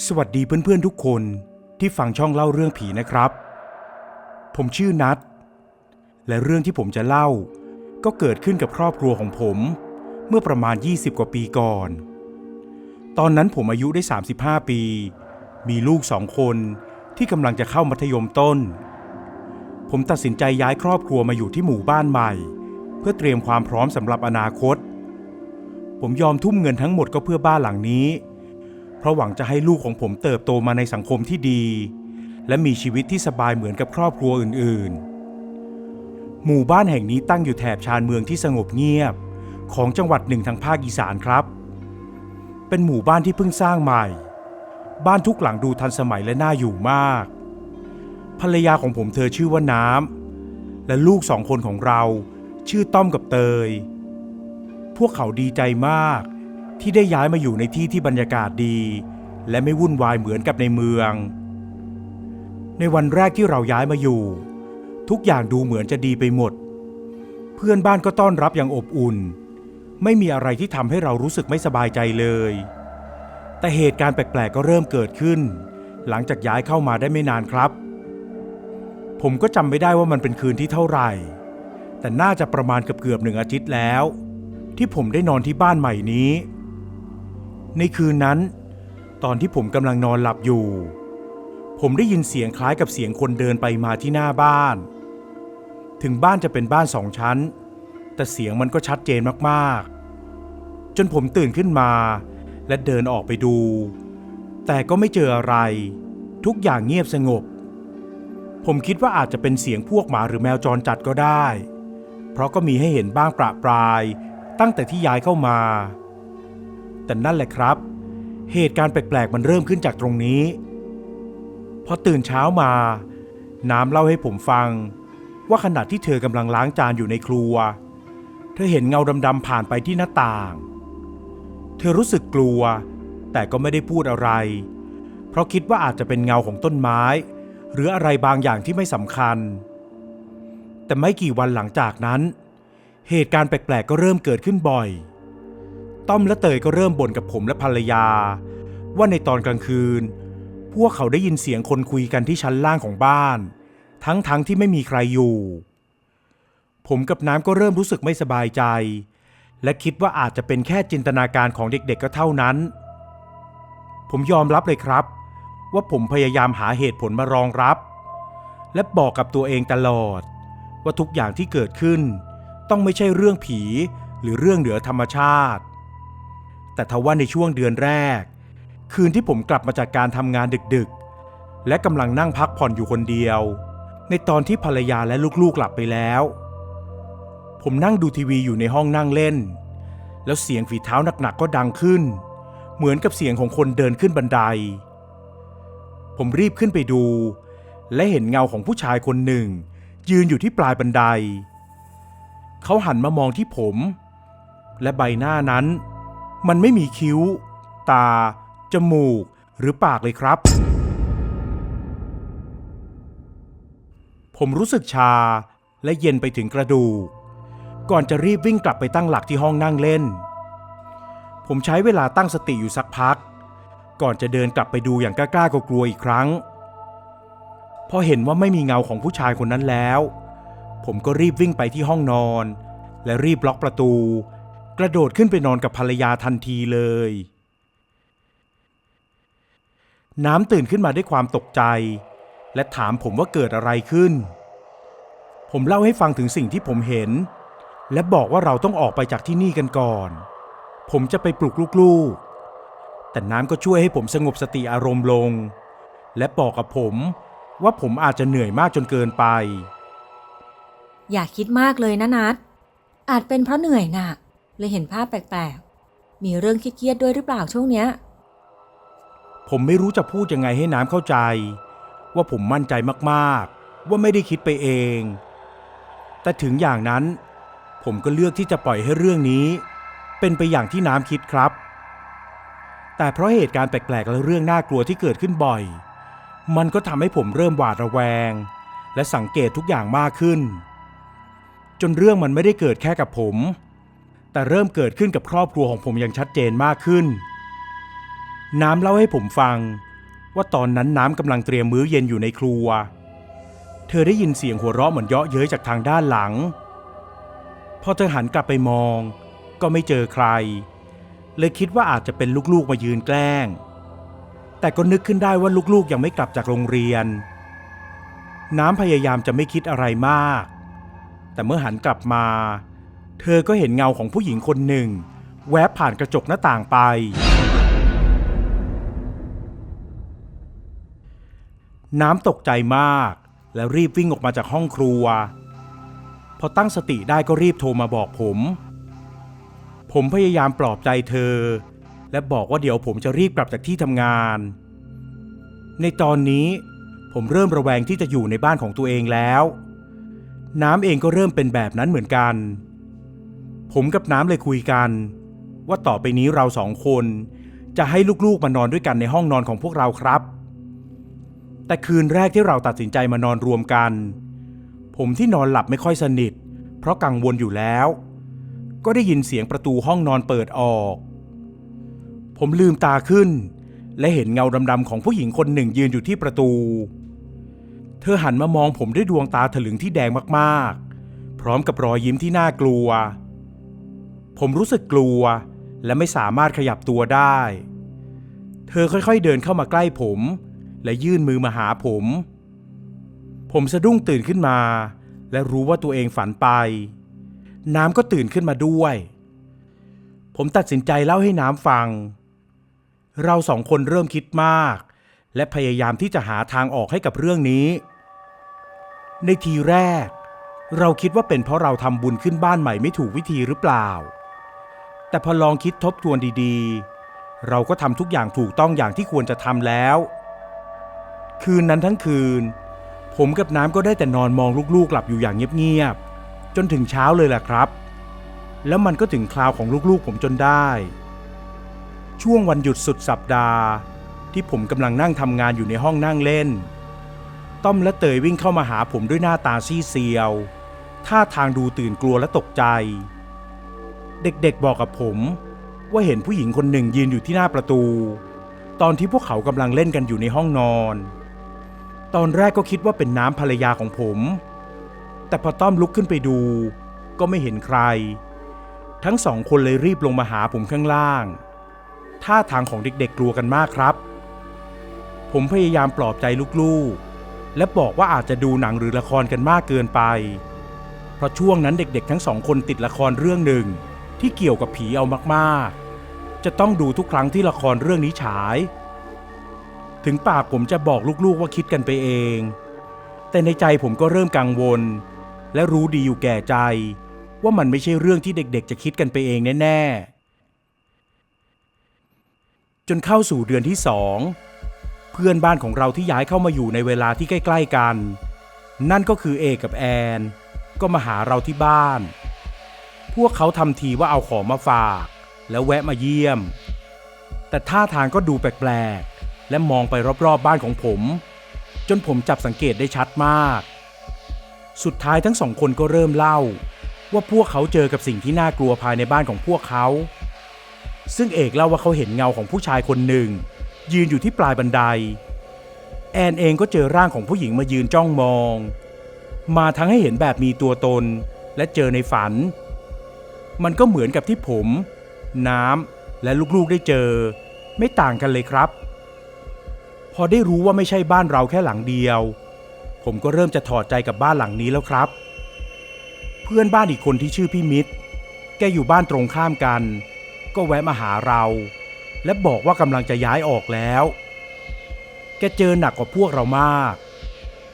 สวัสดีเพื่อนๆทุกคนที่ฟังช่องเล่าเรื่องผีนะครับผมชื่อนัทและเรื่องที่ผมจะเล่าก็เกิดขึ้นกับครอบครัวของผมเมื่อประมาณ20กว่าปีก่อนตอนนั้นผมอายุได้35ปีมีลูก2คนที่กำลังจะเข้ามัธยมต้นผมตัดสินใจย้ายครอบครัวมาอยู่ที่หมู่บ้านใหม่เพื่อเตรียมความพร้อมสำหรับอนาคตผมยอมทุ่มเงินทั้งหมดก็เพื่อบ้านหลังนี้เพราะหวังจะให้ลูกของผมเติบโตมาในสังคมที่ดีและมีชีวิตที่สบายเหมือนกับครอบครัวอื่นๆหมู่บ้านแห่งนี้ตั้งอยู่แถบชานเมืองที่สงบเงียบของจังหวัดหนึ่งทางภาคอีสานครับเป็นหมู่บ้านที่เพิ่งสร้างใหม่บ้านทุกหลังดูทันสมัยและน่าอยู่มากภรรยาของผมเธอชื่อว่าน้ำและลูก2คนของเราชื่อต้อมกับเตยพวกเขาดีใจมากที่ได้ย้ายมาอยู่ในที่ที่บรรยากาศดีและไม่วุ่นวายเหมือนกับในเมืองในวันแรกที่เราย้ายมาอยู่ทุกอย่างดูเหมือนจะดีไปหมดเพื่อนบ้านก็ต้อนรับอย่างอบอุ่นไม่มีอะไรที่ทำให้เรารู้สึกไม่สบายใจเลยแต่เหตุการณ์แปลกๆก็เริ่มเกิดขึ้นหลังจากย้ายเข้ามาได้ไม่นานครับผมก็จำไม่ได้ว่ามันเป็นคืนที่เท่าไหร่แต่น่าจะประมาณเกือบ1 อาทิตย์แล้วที่ผมได้นอนที่บ้านใหม่นี้ในคืนนั้นตอนที่ผมกำลังนอนหลับอยู่ผมได้ยินเสียงคล้ายกับเสียงคนเดินไปมาที่หน้าบ้านถึงบ้านจะเป็นบ้าน2 ชั้นแต่เสียงมันก็ชัดเจนมากๆจนผมตื่นขึ้นมาและเดินออกไปดูแต่ก็ไม่เจออะไรทุกอย่างเงียบสงบผมคิดว่าอาจจะเป็นเสียงพวกหมาหรือแมวจรจัดก็ได้เพราะก็มีให้เห็นบ้างประปรายตั้งแต่ที่ย้ายเข้ามาแต่นั่นแหละครับเหตุการณ์แปลกๆมันเริ่มขึ้นจากตรงนี้พอตื่นเช้ามาน้ำเล่าให้ผมฟังว่าขณะที่เธอกำลังล้างจานอยู่ในครัวเธอเห็นเงาดำๆผ่านไปที่หน้าต่างเธอรู้สึกกลัวแต่ก็ไม่ได้พูดอะไรเพราะคิดว่าอาจจะเป็นเงาของต้นไม้หรืออะไรบางอย่างที่ไม่สำคัญแต่ไม่กี่วันหลังจากนั้นเหตุการณ์แปลกๆก็เริ่มเกิดขึ้นบ่อยต้อมและเตยก็เริ่มบ่นกับผมและภรรยาว่าในตอนกลางคืนพวกเขาได้ยินเสียงคนคุยกันที่ชั้นล่างของบ้านทั้งที่ไม่มีใครอยู่ผมกับน้ำก็เริ่มรู้สึกไม่สบายใจและคิดว่าอาจจะเป็นแค่จินตนาการของเด็กๆก็เท่านั้นผมยอมรับเลยครับว่าผมพยายามหาเหตุผลมารองรับและบอกกับตัวเองตลอดว่าทุกอย่างที่เกิดขึ้นต้องไม่ใช่เรื่องผีหรือเรื่องเหนือธรรมชาติแต่ทว่าในช่วงเดือนแรกคืนที่ผมกลับมาจากการทำงานดึกๆและกำลังนั่งพักผ่อนอยู่คนเดียวในตอนที่ภรรยาและลูกๆหลับไปแล้วผมนั่งดูทีวีอยู่ในห้องนั่งเล่นแล้วเสียงฝีเท้าหนักๆก็ดังขึ้นเหมือนกับเสียงของคนเดินขึ้นบันไดผมรีบขึ้นไปดูและเห็นเงาของผู้ชายคนหนึ่งยืนอยู่ที่ปลายบันไดเขาหันมามองที่ผมและใบหน้านั้นมันไม่มีคิ้วตาจมูกหรือปากเลยครับผมรู้สึกชาและเย็นไปถึงกระดูกก่อนจะรีบวิ่งกลับไปตั้งหลักที่ห้องนั่งเล่นผมใช้เวลาตั้งสติอยู่สักพักก่อนจะเดินกลับไปดูอย่างกล้าๆกลัวๆอีกครั้งพอเห็นว่าไม่มีเงาของผู้ชายคนนั้นแล้วผมก็รีบวิ่งไปที่ห้องนอนและรีบล็อกประตูกระโดดขึ้นไปนอนกับภรรยาทันทีเลยน้ำตื่นขึ้นมาด้วยความตกใจและถามผมว่าเกิดอะไรขึ้นผมเล่าให้ฟังถึงสิ่งที่ผมเห็นและบอกว่าเราต้องออกไปจากที่นี่กันก่อนผมจะไปปลุกลูกๆแต่น้ำก็ช่วยให้ผมสงบสติอารมณ์ลงและบอกกับผมว่าผมอาจจะเหนื่อยมากจนเกินไปอย่าคิดมากเลยนะนัทอาจเป็นเพราะเหนื่อยน่ะเลยเห็นภาพแปลกๆมีเรื่องเครียดๆด้วยหรือเปล่าช่วงเนี้ยผมไม่รู้จะพูดยังไงให้น้ำเข้าใจว่าผมมั่นใจมากๆว่าไม่ได้คิดไปเองแต่ถึงอย่างนั้นผมก็เลือกที่จะปล่อยให้เรื่องนี้เป็นไปอย่างที่น้ำคิดครับแต่เพราะเหตุการณ์แปลกๆและเรื่องน่ากลัวที่เกิดขึ้นบ่อยมันก็ทำให้ผมเริ่มหวาดระแวงและสังเกตทุกอย่างมากขึ้นจนเรื่องมันไม่ได้เกิดแค่กับผมแต่เริ่มเกิดขึ้นกับครอบครัวของผมอย่างชัดเจนมากขึ้นน้ำเล่าให้ผมฟัง ว่าตอนนั้นน้ำกำลังเตรียมมื้อเย็นอยู่ในครัวเธอได้ยินเสียงหัวเราะเหมือนเยาะเย้ยจากทางด้านหลังพอเธอหันกลับไปมองก็ไม่เจอใครเลยคิดว่าอาจจะเป็นลูกๆมายืนแกล้งแต่ก็นึกขึ้นได้ว่าลูกๆยังไม่กลับจากโรงเรียนน้ำพยายามจะไม่คิดอะไรมากแต่เมื่อหันกลับมาเธอก็เห็นเงาของผู้หญิงคนหนึ่งแวบผ่านกระจกหน้าต่างไปน้ำตกใจมากและรีบวิ่งออกมาจากห้องครัวพอตั้งสติได้ก็รีบโทรมาบอกผมพยายามปลอบใจเธอและบอกว่าเดี๋ยวผมจะรีบกลับจากที่ทำงานในตอนนี้ผมเริ่มระแวงที่จะอยู่ในบ้านของตัวเองแล้วน้ำเองก็เริ่มเป็นแบบนั้นเหมือนกันผมกับน้ำเลยคุยกันว่าต่อไปนี้เรา2 คนจะให้ลูกๆมานอนด้วยกันในห้องนอนของพวกเราครับแต่คืนแรกที่เราตัดสินใจมานอนรวมกันผมที่นอนหลับไม่ค่อยสนิทเพราะกังวลอยู่แล้วก็ได้ยินเสียงประตูห้องนอนเปิดออกผมลืมตาขึ้นและเห็นเงาดำๆของผู้หญิงคนหนึ่งยืนอยู่ที่ประตูเธอหันมามองผมด้วยดวงตาถลึงที่แดงมากๆพร้อมกับรอยยิ้มที่น่ากลัวผมรู้สึกกลัวและไม่สามารถขยับตัวได้เธอค่อยๆเดินเข้ามาใกล้ผมและยื่นมือมาหาผมสะดุ้งตื่นขึ้นมาและรู้ว่าตัวเองฝันไปน้ำก็ตื่นขึ้นมาด้วยผมตัดสินใจเล่าให้น้ำฟังเรา2 คนเริ่มคิดมากและพยายามที่จะหาทางออกให้กับเรื่องนี้ในทีแรกเราคิดว่าเป็นเพราะเราทำบุญขึ้นบ้านใหม่ไม่ถูกวิธีหรือเปล่าแต่พอลองคิดทบทวนดีๆเราก็ทำทุกอย่างถูกต้องอย่างที่ควรจะทำแล้วคืนนั้นทั้งคืนผมกับน้ำก็ได้แต่นอนมองลูกๆหลับอยู่อย่างเงียบๆจนถึงเช้าเลยแหละครับแล้วมันก็ถึงคราวของลูกๆผมจนได้ช่วงวันหยุดสุดสัปดาห์ที่ผมกำลังนั่งทำงานอยู่ในห้องนั่งเล่นต้อมและเตยวิ่งเข้ามาหาผมด้วยหน้าตาซีดเซียวท่าทางดูตื่นกลัวและตกใจเด็กๆบอกกับผมว่าเห็นผู้หญิงคนหนึ่งยืนอยู่ที่หน้าประตูตอนที่พวกเขากำลังเล่นกันอยู่ในห้องนอนตอนแรกก็คิดว่าเป็นน้ำภรรยาของผมแต่พอต้อมลุกขึ้นไปดูก็ไม่เห็นใครทั้ง2 คนเลยรีบลงมาหาผมข้างล่างท่าทางของเด็กๆกลัวกันมากครับผมพยายามปลอบใจลูกๆและบอกว่าอาจจะดูหนังหรือละครกันมากเกินไปเพราะช่วงนั้นเด็กๆทั้ง2 คนติดละครเรื่องหนึ่งที่เกี่ยวกับผีเอามากๆจะต้องดูทุกครั้งที่ละครเรื่องนี้ฉายถึงปากผมจะบอกลูกๆว่าคิดกันไปเองแต่ในใจผมก็เริ่มกังวลและรู้ดีอยู่แก่ใจว่ามันไม่ใช่เรื่องที่เด็กๆจะคิดกันไปเองแน่ๆจนเข้าสู่เดือนที่2เพื่อนบ้านของเราที่ย้ายเข้ามาอยู่ในเวลาที่ใกล้ๆกันนั่นก็คือเอกกับแอนก็มาหาเราที่บ้านพวกเขาทำทีว่าเอาของมาฝากแล้วแวะมาเยี่ยมแต่ท่าทางก็ดูแปลกๆและมองไปรอบๆบ้านของผมจนผมจับสังเกตได้ชัดมากสุดท้ายทั้ง2 คนก็เริ่มเล่าว่าพวกเขาเจอกับสิ่งที่น่ากลัวภายในบ้านของพวกเขาซึ่งเอกเล่าว่าเขาเห็นเงาของผู้ชายคนหนึ่งยืนอยู่ที่ปลายบันไดแอนเองก็เจอร่างของผู้หญิงมายืนจ้องมองมาทั้งให้เห็นแบบมีตัวตนและเจอในฝันมันก็เหมือนกับที่ผมน้ำและลูกๆได้เจอไม่ต่างกันเลยครับพอได้รู้ว่าไม่ใช่บ้านเราแค่หลังเดียวผมก็เริ่มจะถอดใจกับบ้านหลังนี้แล้วครับเพื่อนบ้านอีกคนที่ชื่อพี่มิตรแกอยู่บ้านตรงข้ามกันก็แวะมาหาเราและบอกว่ากำลังจะย้ายออกแล้วแกเจอหนักกว่าพวกเรามาก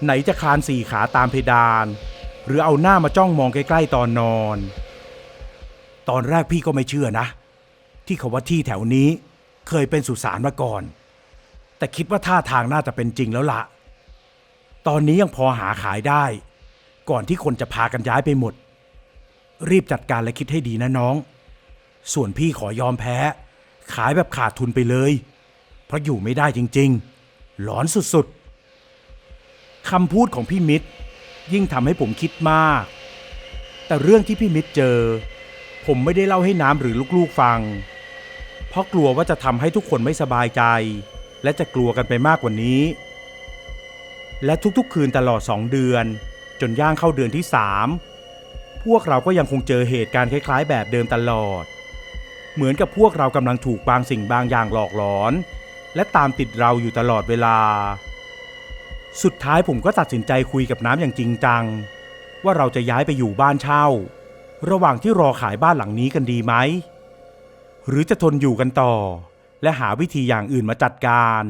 ไหนจะคาน4 ขาตามเพดานหรือเอาหน้ามาจ้องมองใกล้ๆตอนนอนตอนแรกพี่ก็ไม่เชื่อนะที่เขาว่าที่แถวนี้เคยเป็นสุสานมาก่อนแต่คิดว่าท่าทางน่าจะเป็นจริงแล้วล่ะตอนนี้ยังพอหาขายได้ก่อนที่คนจะพากันย้ายไปหมดรีบจัดการและคิดให้ดีนะน้องส่วนพี่ขอยอมแพ้ขายแบบขาดทุนไปเลยเพราะอยู่ไม่ได้จริงๆหลอนสุดๆคำพูดของพี่มิตรยิ่งทำให้ผมคิดมากแต่เรื่องที่พี่มิตรเจอผมไม่ได้เล่าให้น้ำหรือลูกๆฟังเพราะกลัวว่าจะทำให้ทุกคนไม่สบายใจ และจะกลัวกันไปมากกว่านี้ และทุกๆคืนตลอด2 เดือนจนย่างเข้าเดือนที่3พวกเราก็ยังคงเจอเหตุการณ์คล้ายๆแบบเดิมตลอดเหมือนกับพวกเรากำลังถูกบางสิ่งบางอย่างหลอกหลอนและตามติดเราอยู่ตลอดเวลาสุดท้ายผมก็ตัดสินใจคุยกับน้ำอย่างจริงจังว่าเราจะย้ายไปอยู่บ้านเช่าระหว่างที่รอขายบ้านหลังนี้กันดีไหมหรือจะทนอยู่กันต่อและหาวิธีอย่างอื่นมาจัดการ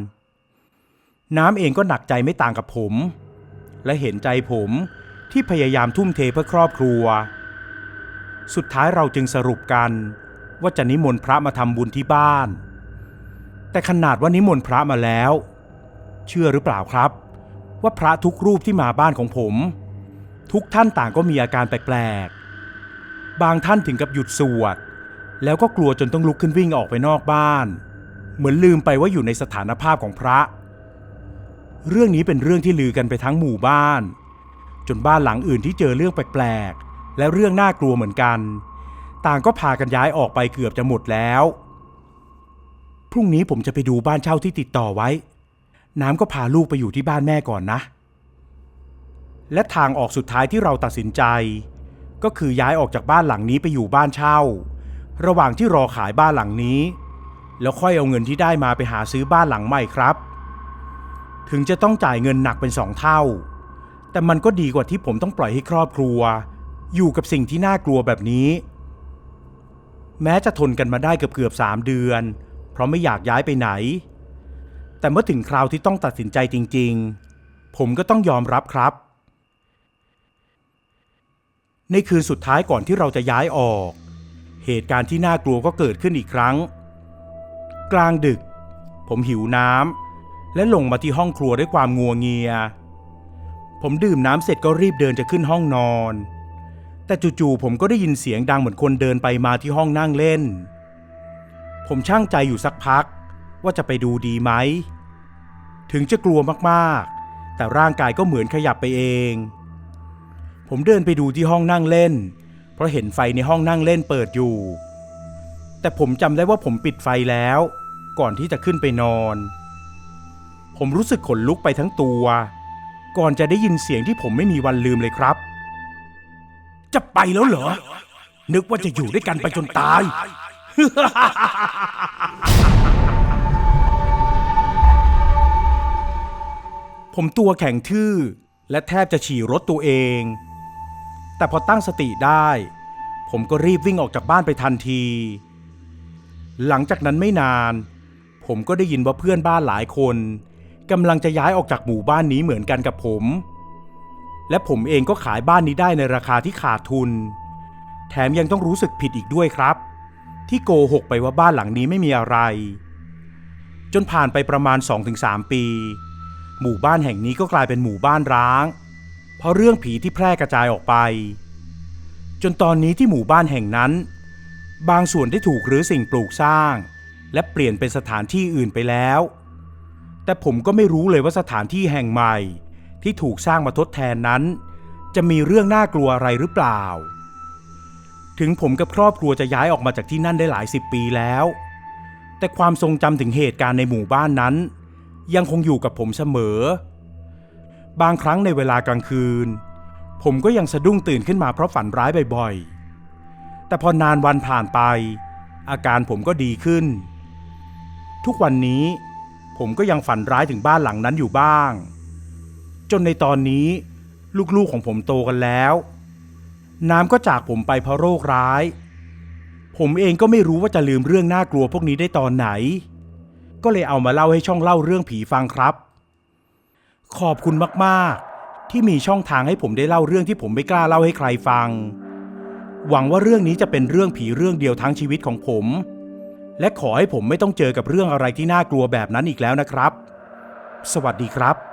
น้ำเองก็หนักใจไม่ต่างกับผมและเห็นใจผมที่พยายามทุ่มเทเพื่อครอบครัวสุดท้ายเราจึงสรุปกันว่าจะนิมนต์พระมาทำบุญที่บ้านแต่ขนาดว่านิมนต์พระมาแล้วเชื่อหรือเปล่าครับว่าพระทุกรูปที่มาบ้านของผมทุกท่านต่างก็มีอาการแปลกๆบางท่านถึงกับหยุดสวดแล้วก็กลัวจนต้องลุกขึ้นวิ่งออกไปนอกบ้านเหมือนลืมไปว่าอยู่ในสถานภาพของพระเรื่องนี้เป็นเรื่องที่ลือกันไปทั้งหมู่บ้านจนบ้านหลังอื่นที่เจอเรื่องแปลกๆและเรื่องน่ากลัวเหมือนกันต่างก็พากันย้ายออกไปเกือบจะหมดแล้วพรุ่งนี้ผมจะไปดูบ้านเช่าที่ติดต่อไว้น้ำก็พาลูกไปอยู่ที่บ้านแม่ก่อนนะและทางออกสุดท้ายที่เราตัดสินใจก็คือย้ายออกจากบ้านหลังนี้ไปอยู่บ้านเช่าระหว่างที่รอขายบ้านหลังนี้แล้วค่อยเอาเงินที่ได้มาไปหาซื้อบ้านหลังใหม่ครับถึงจะต้องจ่ายเงินหนักเป็น2 เท่าแต่มันก็ดีกว่าที่ผมต้องปล่อยให้ครอบครัวอยู่กับสิ่งที่น่ากลัวแบบนี้แม้จะทนกันมาได้เกือบ3 เดือนเพราะไม่อยากย้ายไปไหนแต่เมื่อถึงคราวที่ต้องตัดสินใจจริงๆผมก็ต้องยอมรับครับในคืนสุดท้ายก่อนที่เราจะย้ายออกเหตุการณ์ที่น่ากลัวก็เกิดขึ้นอีกครั้งกลางดึกผมหิวน้ำและลงมาที่ห้องครัวด้วยความงัวเงียผมดื่มน้ำเสร็จก็รีบเดินจะขึ้นห้องนอนแต่จู่ๆผมก็ได้ยินเสียงดังเหมือนคนเดินไปมาที่ห้องนั่งเล่นผมชั่งใจอยู่สักพักว่าจะไปดูดีไหมถึงจะกลัวมากๆแต่ร่างกายก็เหมือนขยับไปเองผมเดินไปดูที่ห้องนั่งเล่นเพราะเห็นไฟในห้องนั่งเล่นเปิดอยู่แต่ผมจำได้ว่าผมปิดไฟแล้วก่อนที่จะขึ้นไปนอนผมรู้สึกขนลุกไปทั้งตัวก่อนจะได้ยินเสียงที่ผมไม่มีวันลืมเลยครับจะไปแล้วเหรอนึกว่าจะอยู่ด้วยกันไปจนตาย ผมตัวแข็งทื่อและแทบจะฉี่รถตัวเองแต่พอตั้งสติได้ผมก็รีบวิ่งออกจากบ้านไปทันทีหลังจากนั้นไม่นานผมก็ได้ยินว่าเพื่อนบ้านหลายคนกำลังจะย้ายออกจากหมู่บ้านนี้เหมือนกันกับผมและผมเองก็ขายบ้านนี้ได้ในราคาที่ขาดทุนแถมยังต้องรู้สึกผิดอีกด้วยครับที่โกหกไปว่าบ้านหลังนี้ไม่มีอะไรจนผ่านไปประมาณ 2-3 ปีหมู่บ้านแห่งนี้ก็กลายเป็นหมู่บ้านร้างเพราะเรื่องผีที่แพร่กระจายออกไปจนตอนนี้ที่หมู่บ้านแห่งนั้นบางส่วนได้ถูกรื้อสิ่งปลูกสร้างและเปลี่ยนเป็นสถานที่อื่นไปแล้วแต่ผมก็ไม่รู้เลยว่าสถานที่แห่งใหม่ที่ถูกสร้างมาทดแทนนั้นจะมีเรื่องน่ากลัวอะไรหรือเปล่าถึงผมกับครอบครัวจะย้ายออกมาจากที่นั่นได้หลาย10 ปีแล้วแต่ความทรงจำถึงเหตุการณ์ในหมู่บ้านนั้นยังคงอยู่กับผมเสมอบางครั้งในเวลากลางคืนผมก็ยังสะดุ้งตื่นขึ้นมาเพราะฝันร้ายบ่อยๆแต่พอนานวันผ่านไปอาการผมก็ดีขึ้นทุกวันนี้ผมก็ยังฝันร้ายถึงบ้านหลังนั้นอยู่บ้างจนในตอนนี้ลูกๆของผมโตกันแล้วน้ำก็จากผมไปเพราะโรคร้ายผมเองก็ไม่รู้ว่าจะลืมเรื่องน่ากลัวพวกนี้ได้ตอนไหนก็เลยเอามาเล่าให้ช่องเล่าเรื่องผีฟังครับขอบคุณมากๆที่มีช่องทางให้ผมได้เล่าเรื่องที่ผมไม่กล้าเล่าให้ใครฟังหวังว่าเรื่องนี้จะเป็นเรื่องผีเรื่องเดียวทั้งชีวิตของผมและขอให้ผมไม่ต้องเจอกับเรื่องอะไรที่น่ากลัวแบบนั้นอีกแล้วนะครับสวัสดีครับ